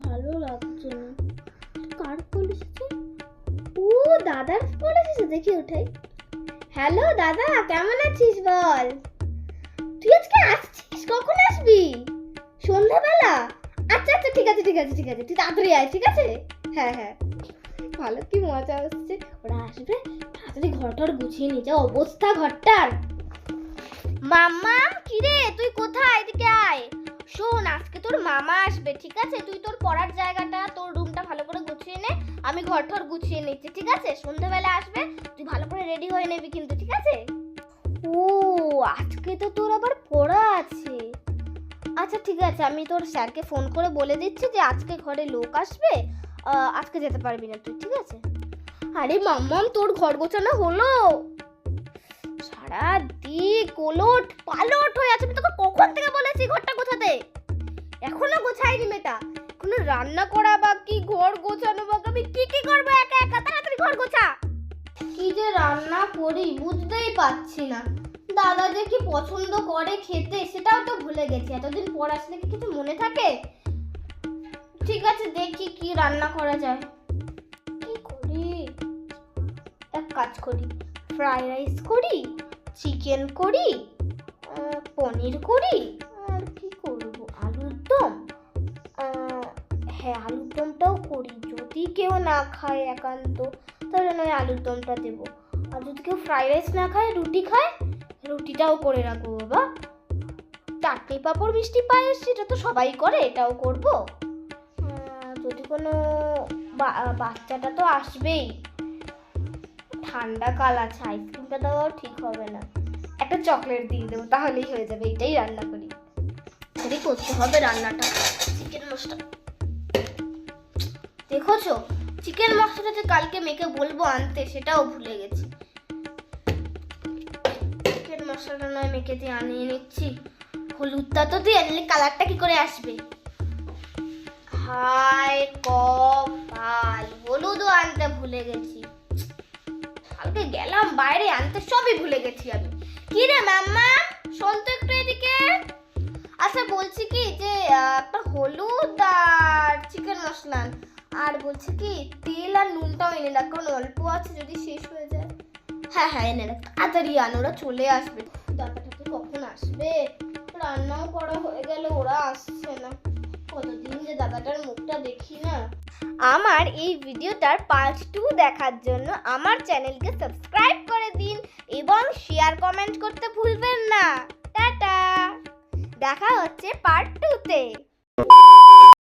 ভালো লাগছে না। কার ফোন এসেছে? ও দাদার ফোন এসেছে, দেখি ওঠাই। হ্যালো দাদা, কেমন আছিস বল? তুই আজকে আসছিস? কখন আসবি? সন্ধ্যাবেলা? আচ্ছা আচ্ছা, ঠিক আছে ঠিক আছে ঠিক আছে, তুই তাড়াতাড়ি আয়, ঠিক আছে? হ্যাঁ হ্যাঁ, ভালো, কি মজা হচ্ছে। ওরা আসবে, তাড়াতাড়ি ঘরটার গুছিয়ে নিয়ে যা অবস্থা ঘরটার। মাম্মা, কিরে তুই কোথায়? এদিকে আয়। শোন, আজকে তোর মামা আসবে, ঠিক আছে? তুই তোর পড়ার জায়গাটা, তোর রুমটা ভালো করে গুছিয়ে নে। আমি ঘর গুছিয়ে নিচ্ছি, ঠিক আছে? সন্ধ্যাবেলা আসবে, তুই ভালো করে রেডি হয়ে নেবি কিন্তু, ঠিক আছে? ও, আজকে তো তোর আবার পড়া আছে। আচ্ছা ঠিক আছে, আমি তোর স্যারকে ফোন করে বলে দিচ্ছি যে আজকে ঘরে লোক আসবে, আজকে যেতে পারবি না তুই, ঠিক আছে? আরে মাম্মাম, তোর ঘর গোছানো হলো? সারা দিক ওলট পালট হয়ে আছে। আমি তোকে কখন থেকে বলেছি ঘরটা গোছাতে, এখনো গোছাইনি মেয়েটা। কোনো রান্না করা বাকি, ঘর গোছানো বাকি, আমি কি কি করবো একা একা? তাড়াতাড়ি ঘর গোছা। কি যে রান্না করি বুঝতেই পারছি না। দাদা যে কি পছন্দ করে খেতে সেটাও তো ভুলে গেছি। এতদিন পর আসলে কি কিছু মনে থাকে? ঠিক আছে, দেখি কি রান্না করা যায়। কি করি, এক কাজ করি, ফ্রাইড রাইস করি, চিকেন করি, পনির করি, আর কি করব, আলুর দম। হ্যাঁ, আলুর দমটাও করি। যদি কেউ না খায় একান্ত, তাহলে নয় আলুর দমটা দেবো। আর যদি কেউ ফ্রাইড রাইস না খায়, রুটি খায়, রুটিটাও করে রাখবো বাবা। চাটনি পাঁপড় মিষ্টি পায়েস সেটা তো সবাই করে, এটাও করব। যদি কোনো বাচ্চাটা তো আসবেই, ঠান্ডা কাল আছে, আইসক্রিমটা দেওয়াও ঠিক হবে না, একটা চকলেট দিয়ে দেবো, তাহলেই হয়ে যাবে। এটাই রান্না করি, এটাই করতে হবে রান্নাটা। চিকেন মশলা দেখোছো, চিকেন মশলাটা যে কালকে মেয়েকে বলবো আনতে, সেটাও ভুলে গেছি। চিকেন মশলাটা নয় মেয়েকে দিয়ে আনিয়ে নিচ্ছি। হলুদটা তো দিয়ে আনলে কালারটা কি করে আসবে? হায় কপাল, হলুদও আনতে ভুলে গেছি। কালকে গেলাম বাইরে আনতে, সবই ভুলে গেছি আমি। কি রে মাম্মা, শোন তো একটু এদিকে। আচ্ছা বলছি কি যে একটা হলুদ আর চিকেন মশলা, আর বলছি কি তেল আর নুনটাও এনে রাখ, কারণ অল্প আছে, যদি শেষ হয়ে যায়। হ্যাঁ হ্যাঁ, এনে রাখ, তাড়াতাড়ি আন, ওরা চলে আসবে। দাদাটা কখন আসবে? রান্নাও করা হয়ে গেল, ওরা আসছে না। কতদিন যে দাদাটার মুখটা দেখি না। আমার এই ভিডিওটার পার্ট 2 দেখার জন্য আমার চ্যানেলকে সাবস্ক্রাইব করে দিন এবং শেয়ার কমেন্ট করতে ভুলবেন না। টাটা, দেখা হচ্ছে পার্ট 2 তে।